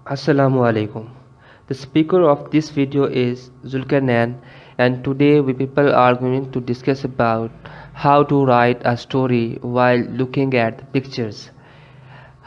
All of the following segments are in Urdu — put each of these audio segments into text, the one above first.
Assalamu alaikum. The speaker of this video is Zulkarnain, and today we people are going to discuss about how to write a story while looking at the pictures.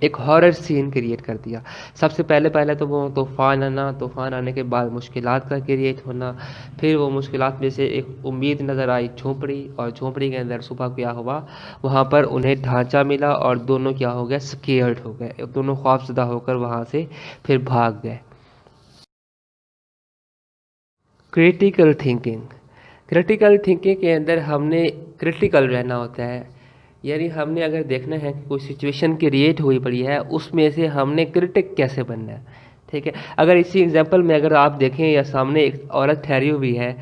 ایک ہارر سین کریٹ کر دیا۔ سب سے پہلے تو وہ طوفان آنے کے بعد مشکلات کا کریٹ ہونا، پھر وہ مشکلات میں سے ایک امید نظر آئی جھونپڑی، اور جھونپڑی کے اندر صبح کیا ہوا، وہاں پر انہیں ڈھانچہ ملا اور دونوں کیا ہو گئے، سکیئرڈ ہو گئے، دونوں خوفزدہ ہو کر وہاں سے پھر بھاگ گئے۔ کریٹیکل تھنکنگ کے اندر ہم نے کریٹیکل رہنا ہوتا ہے، یعنی ہم نے اگر دیکھنا ہے کہ کوئی سچویشن کریٹ ہوئی پڑی ہے، اس میں سے ہم نے کرٹک کیسے بننا ہے، ٹھیک ہے۔ اگر اسی ایگزامپل میں اگر آپ دیکھیں، یا سامنے ایک عورت ٹھہری ہوئی ہے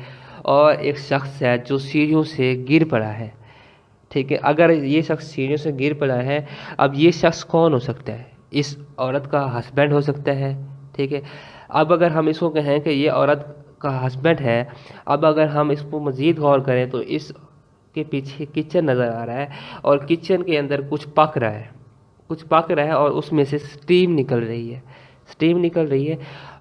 اور ایک شخص ہے جو سیڑھیوں سے گر پڑا ہے، ٹھیک ہے۔ اگر یہ شخص سیڑھیوں سے گر پڑا ہے، اب یہ شخص کون ہو سکتا ہے؟ اس عورت کا ہسبینڈ ہو سکتا ہے، ٹھیک ہے۔ اب اگر ہم اس کو کہیں کہ یہ عورت کا ہسبینڈ ہے، اب اگر ہم اس کو مزید غور کریں تو اس کے پیچھے کچن نظر آ رہا ہے، اور کچن کے اندر کچھ پک رہا ہے اور اس میں سے سٹیم نکل رہی ہے،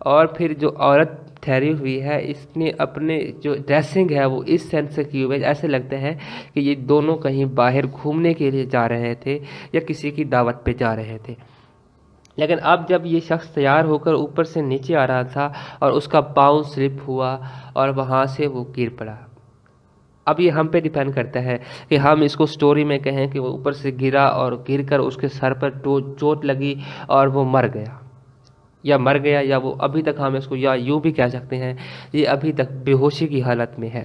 اور پھر جو عورت ٹھہری ہوئی ہے، اس نے اپنے جو ڈریسنگ ہے وہ اس سینس سے کی ہوئی ہے، ایسے لگتا ہے کہ یہ دونوں کہیں باہر گھومنے کے لیے جا رہے تھے یا کسی کی دعوت پہ جا رہے تھے۔ لیکن اب جب یہ شخص تیار ہو کر اوپر سے نیچے آ رہا تھا اور اس کا پاؤں سلپ ہوا اور وہاں سے وہ گر پڑا۔ اب یہ ہم پہ ڈیپینڈ کرتا ہے کہ ہم اس کو سٹوری میں کہیں کہ وہ اوپر سے گرا اور گر کر اس کے سر پر چوٹ لگی اور وہ مر گیا، یا وہ ابھی تک ہم اس کو یا یوں بھی کہہ سکتے ہیں یہ ابھی تک بے ہوشی کی حالت میں ہے۔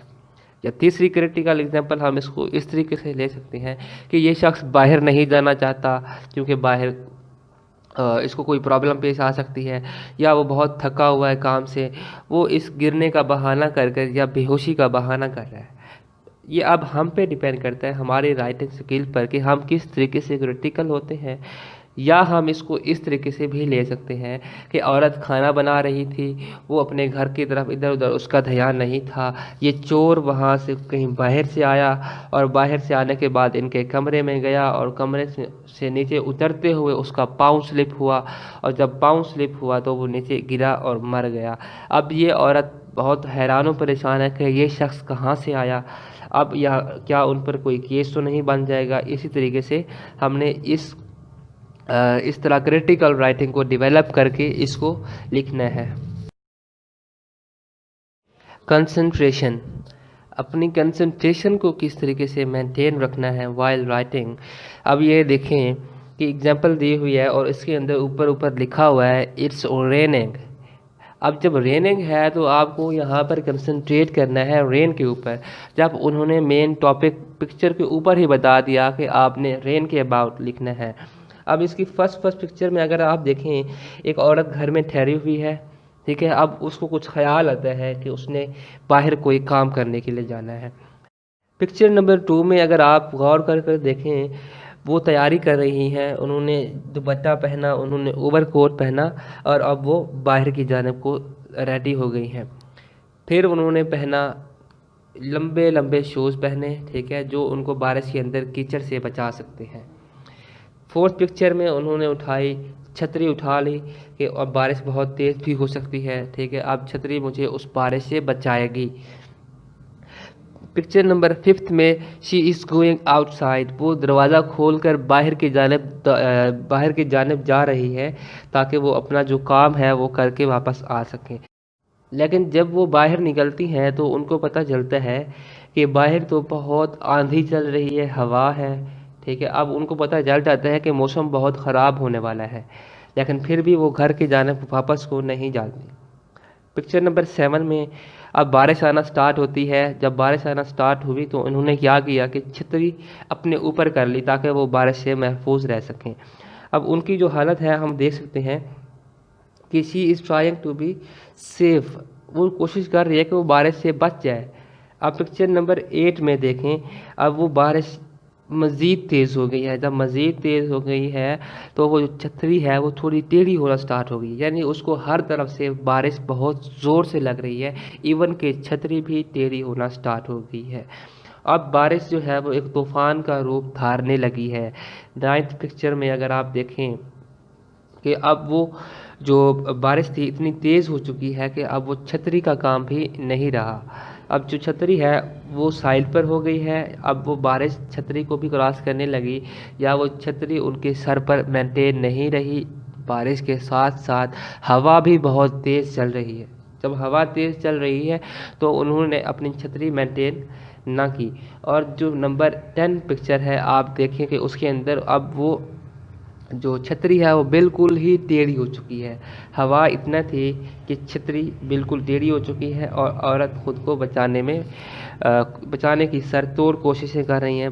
یا تیسری کریٹیکل ایگزامپل ہم اس کو اس طریقے سے لے سکتے ہیں کہ یہ شخص باہر نہیں جانا چاہتا، کیونکہ باہر اس کو کوئی پرابلم پیش آ سکتی ہے، یا وہ بہت تھکا ہوا ہے کام سے، وہ اس گرنے کا بہانہ کر یا بے ہوشی کا بہانہ کر رہا ہے۔ یہ اب ہم پہ ڈیپینڈ کرتا ہے ہمارے رائٹنگ سکل پر کہ ہم کس طریقے سے کریٹیکل ہوتے ہیں۔ یا ہم اس کو اس طریقے سے بھی لے سکتے ہیں کہ عورت کھانا بنا رہی تھی، وہ اپنے گھر کی طرف ادھر ادھر اس کا دھیان نہیں تھا، یہ چور وہاں سے کہیں باہر سے آیا اور باہر سے آنے کے بعد ان کے کمرے میں گیا اور کمرے سے نیچے اترتے ہوئے اس کا پاؤں سلپ ہوا، اور جب پاؤں سلپ ہوا تو وہ نیچے گرا اور مر گیا۔ اب یہ عورت بہت حیران و پریشان ہے کہ یہ شخص کہاں سے آیا، اب کیا ان پر کوئی کیس تو نہیں بن جائے گا۔ اسی طریقے سے ہم نے اس طرح کریٹیکل رائٹنگ کو ڈیولپ کر کے اس کو لکھنا ہے۔ کنسنٹریشن، اپنی کنسنٹریشن کو کس طریقے سے مینٹین رکھنا ہے وائل رائٹنگ۔ اب یہ دیکھیں کہ ایگزامپل دی ہوئی ہے اور اس کے اندر اوپر لکھا ہوا ہے اٹس ریننگ۔ اب جب ریننگ ہے تو آپ کو یہاں پر کنسنٹریٹ کرنا ہے رین کے اوپر، جب انہوں نے مین ٹاپک پکچر کے اوپر ہی بتا دیا کہ آپ نے رین کے اباؤٹ لکھنا ہے۔ اب اس کی فرسٹ پکچر میں اگر آپ دیکھیں، ایک عورت گھر میں ٹھہری ہوئی ہے، ٹھیک ہے۔ اب اس کو کچھ خیال آتا ہے کہ اس نے باہر کوئی کام کرنے کے لیے جانا ہے۔ پکچر نمبر 2 میں اگر آپ غور کر دیکھیں، وہ تیاری کر رہی ہیں، انہوں نے دوپٹہ پہنا، انہوں نے اوور کوٹ پہنا، اور اب وہ باہر کی جانب کو ریڈی ہو گئی ہیں۔ پھر انہوں نے پہنا لمبے شوز پہنے، ٹھیک ہے، جو ان کو بارش کے اندر کیچڑ سے بچا سکتے ہیں۔ 4تھ پکچر میں انہوں نے چھتری اٹھا لی کہ اب بارش بہت تیز بھی ہو سکتی ہے، ٹھیک ہے، اب چھتری مجھے اس بارش سے بچائے گی۔ پکچر نمبر 5 میں شی از گوئنگ آؤٹ سائڈ، وہ دروازہ کھول کر باہر کی جانب جا رہی ہے تاکہ وہ اپنا جو کام ہے وہ کر کے واپس آ سکیں۔ لیکن جب وہ باہر نکلتی ہیں تو ان کو پتہ چلتا ہے کہ باہر تو بہت آندھی چل رہی ہے، ہوا ہے، ٹھیک ہے۔ اب ان کو پتہ چل جاتا ہے کہ موسم بہت خراب ہونے والا ہے، لیکن پھر بھی وہ گھر کی جانب واپس کو نہیں جاتی۔ پکچر نمبر 7 میں اب بارش آنا سٹارٹ ہوتی ہے۔ جب بارش آنا سٹارٹ ہوئی تو انہوں نے کیا کیا کہ چھتری اپنے اوپر کر لی تاکہ وہ بارش سے محفوظ رہ سکیں۔ اب ان کی جو حالت ہے ہم دیکھ سکتے ہیں کہ she is trying to be safe, وہ کوشش کر رہی ہے کہ وہ بارش سے بچ جائے۔ اب پکچر نمبر 8 میں دیکھیں، اب وہ بارش مزید تیز ہو گئی ہے۔ جب مزید تیز ہو گئی ہے تو وہ جو چھتری ہے وہ تھوڑی ٹیڑھی ہونا سٹارٹ ہو گئی، یعنی اس کو ہر طرف سے بارش بہت زور سے لگ رہی ہے، ایون کہ چھتری بھی ٹیڑھی ہونا سٹارٹ ہو گئی ہے۔ اب بارش جو ہے وہ ایک طوفان کا روپ دھارنے لگی ہے۔ 9تھ پکچر میں اگر آپ دیکھیں کہ اب وہ جو بارش تھی اتنی تیز ہو چکی ہے کہ اب وہ چھتری کا کام بھی نہیں رہا۔ اب جو چھتری ہے وہ سائڈ پر ہو گئی ہے، اب وہ بارش چھتری کو بھی کراس کرنے لگی، یا وہ چھتری ان کے سر پر مینٹین نہیں رہی۔ بارش کے ساتھ ساتھ ہوا بھی بہت تیز چل رہی ہے، جب ہوا تیز چل رہی ہے تو انہوں نے اپنی چھتری مینٹین نہ کی، اور جو نمبر 10 پکچر ہے آپ دیکھیں کہ اس کے اندر اب وہ جو چھتری ہے وہ بالکل ہی ٹیڑھی ہو چکی ہے۔ ہوا اتنا تھی کہ چھتری بالکل ٹیڑھی ہو چکی ہے، اور عورت خود کو بچانے کی سر توڑ کوششیں کر رہی ہیں،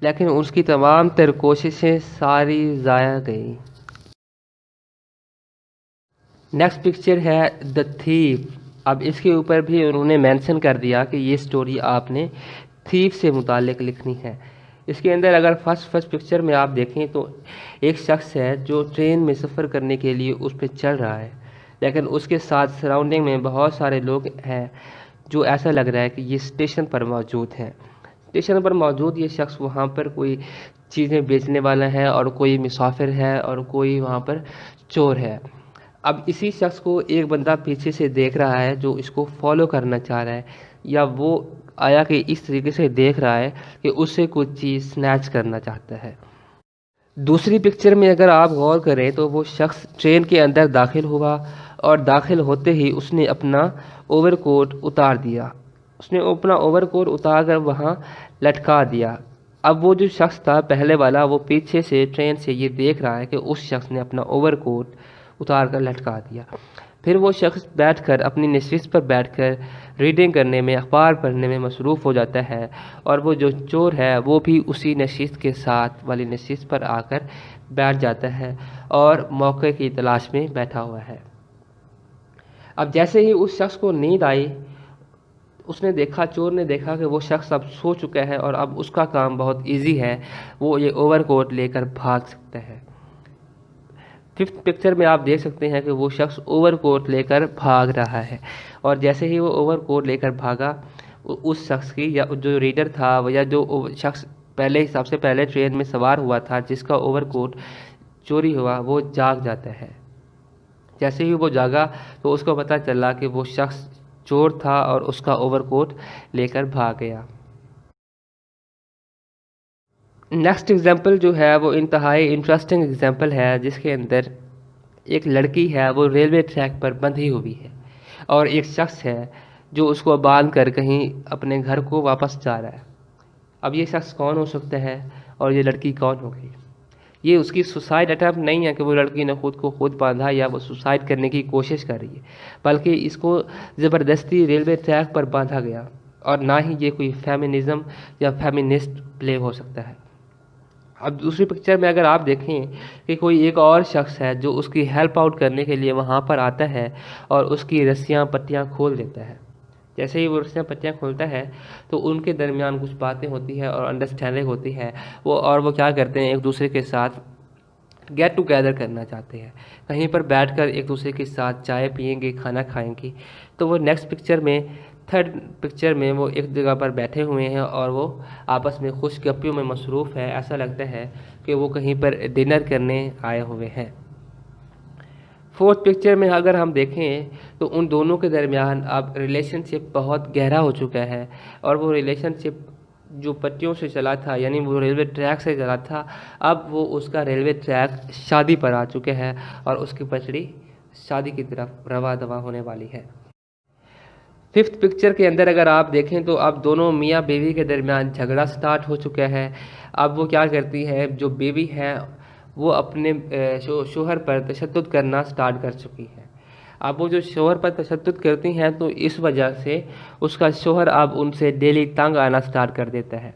لیکن اس کی تمام تر کوششیں ساری ضائع گئیں۔ نیکسٹ پکچر ہے دا تھیف۔ اب اس کے اوپر بھی انہوں نے مینشن کر دیا کہ یہ سٹوری آپ نے تھیف سے متعلق لکھنی ہے۔ اس کے اندر اگر فرسٹ پکچر میں آپ دیکھیں تو ایک شخص ہے جو ٹرین میں سفر کرنے کے لیے اس پہ چڑھ رہا ہے، لیکن اس کے ساتھ سراؤنڈنگ میں بہت سارے لوگ ہیں جو ایسا لگ رہا ہے کہ یہ اسٹیشن پر موجود ہیں۔ اسٹیشن پر موجود یہ شخص وہاں پر کوئی چیزیں بیچنے والا ہے، اور کوئی مسافر ہے، اور کوئی وہاں پر چور ہے۔ اب اسی شخص کو ایک بندہ پیچھے سے دیکھ رہا ہے جو اس کو فالو کرنا چاہ رہا ہے، یا وہ آیا کہ اس طریقے سے دیکھ رہا ہے کہ اس سے کچھ چیز سنیچ کرنا چاہتا ہے۔ دوسری پکچر میں اگر آپ غور کریں تو وہ شخص ٹرین کے اندر داخل ہوا، اور داخل ہوتے ہی اس نے اپنا اوور کوٹ اتار دیا، اس نے اپنا اوور کوٹ اتار کر وہاں لٹکا دیا۔ اب وہ جو شخص تھا پہلے والا، وہ پیچھے سے ٹرین سے یہ دیکھ رہا ہے کہ اس شخص نے اپنا اوور کوٹ اتار کر لٹکا دیا۔ پھر وہ شخص بیٹھ کر اپنی نشست پر بیٹھ کر ریڈنگ کرنے میں، اخبار پڑھنے میں مصروف ہو جاتا ہے، اور وہ جو چور ہے وہ بھی اسی نشست کے ساتھ والی نشست پر آ کر بیٹھ جاتا ہے، اور موقع کی تلاش میں بیٹھا ہوا ہے۔ اب جیسے ہی اس شخص کو نیند آئی، چور نے دیکھا کہ وہ شخص اب سو چکا ہے، اور اب اس کا کام بہت ایزی ہے، وہ یہ اوور کوٹ لے کر بھاگ سکتا ہے۔ 5th پکچر میں آپ دیکھ سکتے ہیں کہ وہ شخص اوور کوٹ لے کر بھاگ رہا ہے، اور جیسے ہی وہ اوور کوٹ لے کر بھاگا، اس شخص کی، یا جو ریڈر تھا، یا جو شخص سب سے پہلے ٹرین میں سوار ہوا تھا جس کا اوور کوٹ چوری ہوا، وہ جاگ جاتا ہے۔ جیسے ہی وہ جاگا تو اس کو پتہ چلا کہ وہ شخص چور تھا، اور اس کا اوور کوٹ لے کر بھاگ گیا۔ نیکسٹ ایگزامپل جو ہے وہ انتہائی انٹرسٹنگ ایگزامپل ہے، جس کے اندر ایک لڑکی ہے وہ ریلوے ٹریک پر بندھی ہوئی ہے، اور ایک شخص ہے جو اس کو باندھ کر کہیں اپنے گھر کو واپس جا رہا ہے۔ اب یہ شخص کون ہو سکتا ہے، اور یہ لڑکی کون ہوگی؟ یہ اس کی سوسائڈ اٹیمپٹ نہیں ہے کہ وہ لڑکی نے خود کو خود باندھا، یا وہ سوسائڈ کرنے کی کوشش کر رہی ہے، بلکہ اس کو زبردستی ریلوے ٹریک پر باندھا گیا، اور نہ ہی یہ کوئی فیمنزم یا فیمنسٹ پلے ہو سکتا ہے۔ اب دوسری پکچر میں اگر آپ دیکھیں کہ کوئی ایک اور شخص ہے جو اس کی ہیلپ آؤٹ کرنے کے لیے وہاں پر آتا ہے، اور اس کی رسیاں پٹیاں کھول دیتا ہے۔ جیسے ہی وہ رسیاں پٹیاں کھولتا ہے تو ان کے درمیان کچھ باتیں ہوتی ہیں اور انڈرسٹینڈنگ ہوتی ہے، وہ کیا کرتے ہیں، ایک دوسرے کے ساتھ گیٹ ٹوگیدر کرنا چاہتے ہیں، کہیں پر بیٹھ کر ایک دوسرے کے ساتھ چائے پئیں گے، کھانا کھائیں گے۔ تو وہ نیکسٹ پکچر میں، 3rd پکچر میں، وہ ایک جگہ پر بیٹھے ہوئے ہیں، اور وہ آپس میں خوش گپیوں میں مصروف ہے، ایسا لگتا ہے کہ وہ کہیں پر ڈنر کرنے آئے ہوئے ہیں۔ 4th پکچر میں اگر ہم دیکھیں تو ان دونوں کے درمیان اب ریلیشن شپ بہت گہرا ہو چکا ہے، اور وہ ریلیشن شپ جو پٹیوں سے چلا تھا، یعنی وہ ریلوے ٹریک سے چلا تھا، اب وہ اس کا ریلوے ٹریک شادی پر آ چکے ہیں، اور اس کی پٹڑی شادی کی طرف رواں دواں ہونے والی ہے۔ 5th پکچر کے اندر اگر آپ دیکھیں تو اب دونوں میاں بیوی کے درمیان جھگڑا سٹارٹ ہو چکا ہے۔ اب وہ کیا کرتی ہے، جو بیوی ہے وہ اپنے شوہر پر تشدد کرنا سٹارٹ کر چکی ہے۔ اب وہ جو شوہر پر تشدد کرتی ہیں تو اس وجہ سے اس کا شوہر اب ان سے ڈیلی تنگ آنا سٹارٹ کر دیتا ہے،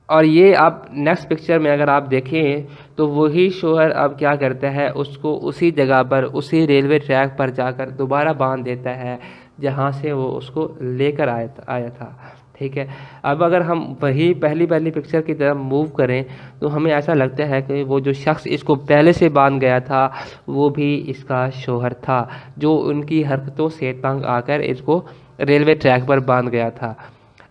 اور یہ اب نیکسٹ پکچر میں اگر آپ دیکھیں تو وہی شوہر اب کیا کرتا ہے، اس کو اسی جگہ پر، اسی ریلوے ٹریک پر جا کر دوبارہ باندھ دیتا ہے جہاں سے وہ اس کو لے کر آیا تھا۔ ٹھیک ہے، اب اگر ہم وہی پہلی پکچر کی طرف موو کریں تو ہمیں ایسا لگتا ہے کہ وہ جو شخص اس کو پہلے سے باندھ گیا تھا وہ بھی اس کا شوہر تھا، جو ان کی حرکتوں سے تنگ آ کر اس کو ریلوے ٹریک پر باندھ گیا تھا۔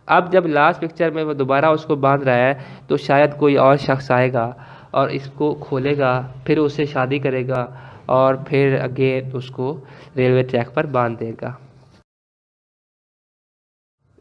اب جب لاسٹ پکچر میں وہ دوبارہ اس کو باندھ رہا ہے تو شاید کوئی اور شخص آئے گا اور اس کو کھولے گا، پھر اس سے شادی کرے گا، اور پھر اگین اس کو ریلوے ٹریک پر باندھ دے گا۔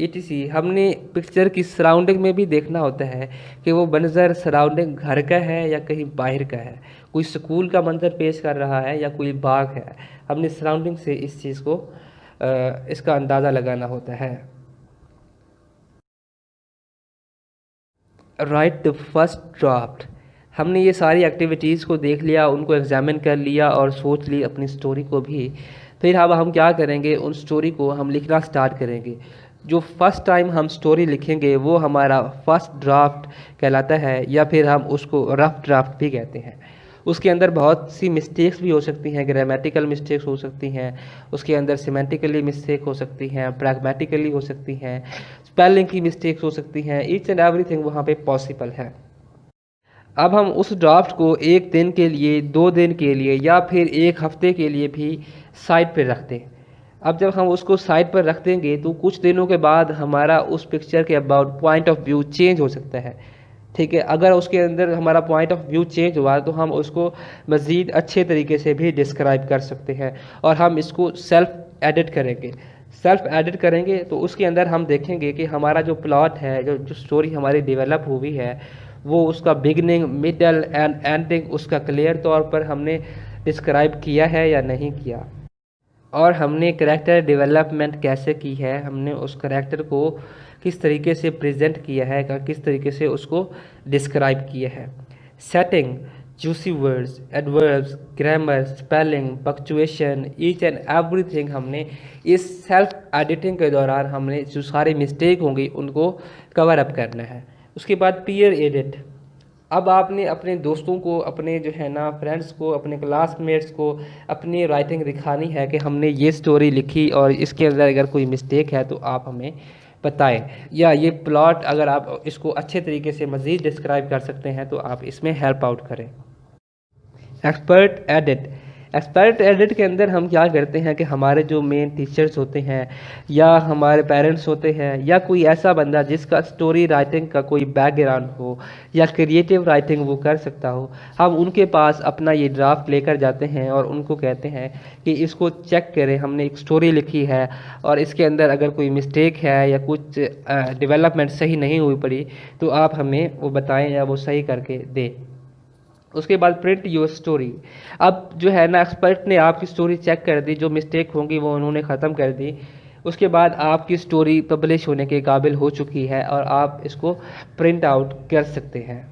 etc ہم نے پکچر کی سراؤنڈنگ میں بھی دیکھنا ہوتا ہے کہ وہ منظر سراؤنڈنگ گھر کا ہے یا کہیں باہر کا ہے، کوئی سکول کا منظر پیش کر رہا ہے یا کوئی باغ ہے، ہم نے سراؤنڈنگ سے اس چیز کو اس کا اندازہ لگانا ہوتا ہے۔ رائٹ دا فرسٹ ڈرافٹ، ہم نے یہ ساری ایکٹیویٹیز کو دیکھ لیا، ان کو ایگزامن کر لیا اور سوچ لی اپنی سٹوری کو بھی۔ پھر اب ہم کیا کریں گے، ان سٹوری کو ہم لکھنا سٹارٹ کریں گے۔ جو فرسٹ ٹائم ہم سٹوری لکھیں گے وہ ہمارا فرسٹ ڈرافٹ کہلاتا ہے، یا پھر ہم اس کو رف ڈرافٹ بھی کہتے ہیں۔ اس کے اندر بہت سی مسٹیکس بھی ہو سکتی ہیں، گرامیٹیکل مسٹیکس ہو سکتی ہیں، اس کے اندر سیمینٹیکلی مسٹیک ہو سکتی ہیں، پریگمیٹیکلی ہو سکتی ہیں، اسپیلنگ کی مسٹیکس ہو سکتی ہیں، ایچ اینڈ ایوری تھنگ وہاں پہ پاسبل ہے۔ اب ہم اس ڈرافٹ کو 1 دن کے لیے، 2 دن کے لیے یا پھر 1 ہفتے کے لیے بھی سائٹ پہ رکھ دیں۔ اب جب ہم اس کو سائٹ پر رکھ دیں گے تو کچھ دنوں کے بعد ہمارا اس پکچر کے about point of view change ہو سکتا ہے، ٹھیک ہے۔ اگر اس کے اندر ہمارا پوائنٹ آف ویو چینج ہوا تو ہم اس کو مزید اچھے طریقے سے بھی ڈسکرائب کر سکتے ہیں، اور ہم اس کو سیلف ایڈٹ کریں گے۔ سیلف ایڈٹ کریں گے تو اس کے اندر ہم دیکھیں گے کہ ہمارا جو پلاٹ ہے، جو سٹوری ہماری ڈیولپ ہوئی ہے، وہ اس کا بگننگ، مڈل اینڈ اینڈنگ اس کا کلیئر طور پر ہم نے ڈسکرائب کیا ہے یا نہیں کیا، اور ہم نے کریکٹر ڈیولپمنٹ کیسے کی ہے، ہم نے اس کریکٹر کو کس طریقے سے پریزنٹ کیا ہے، کس طریقے سے اس کو ڈسکرائب کیا ہے۔ Setting, juicy words, adverbs, grammar, spelling, punctuation, each and everything ہم نے اس سیلف ایڈیٹنگ کے دوران ہم نے جو سارے مسٹیک ہوں گی ان کو کور اپ کرنا ہے۔ اس کے بعد پیئر ایڈٹ، اب آپ نے اپنے دوستوں کو، اپنے جو ہے نا فرینڈس کو، اپنے کلاس میٹس کو اپنی رائٹنگ دکھانی ہے کہ ہم نے یہ سٹوری لکھی اور اس کے اندر اگر کوئی مسٹیک ہے تو آپ ہمیں بتائیں، یا یہ پلاٹ اگر آپ اس کو اچھے طریقے سے مزید ڈسکرائب کر سکتے ہیں تو آپ اس میں ہیلپ آؤٹ کریں۔ ایکسپرٹ ایڈٹ، ایکسپرٹ ایڈٹ کے اندر ہم کیا کرتے ہیں کہ ہمارے جو مین ٹیچرز ہوتے ہیں یا ہمارے پیرنٹس ہوتے ہیں یا کوئی ایسا بندہ جس کا سٹوری رائٹنگ کا کوئی بیک گراؤنڈ ہو یا کریٹیو رائٹنگ وہ کر سکتا ہو، ہم ان کے پاس اپنا یہ ڈرافٹ لے کر جاتے ہیں اور ان کو کہتے ہیں کہ اس کو چیک کریں، ہم نے ایک سٹوری لکھی ہے اور اس کے اندر اگر کوئی مسٹیک ہے یا کچھ ڈیولپمنٹ صحیح نہیں ہوئی پڑی تو آپ ہمیں وہ بتائیں یا وہ صحیح کر کے دیں۔ اس کے بعد پرنٹ یور سٹوری، اب جو ہے نا ایکسپرٹ نے آپ کی سٹوری چیک کر دی، جو مسٹیک ہوں گی وہ انہوں نے ختم کر دی، اس کے بعد آپ کی سٹوری پبلش ہونے کے قابل ہو چکی ہے اور آپ اس کو پرنٹ آؤٹ کر سکتے ہیں۔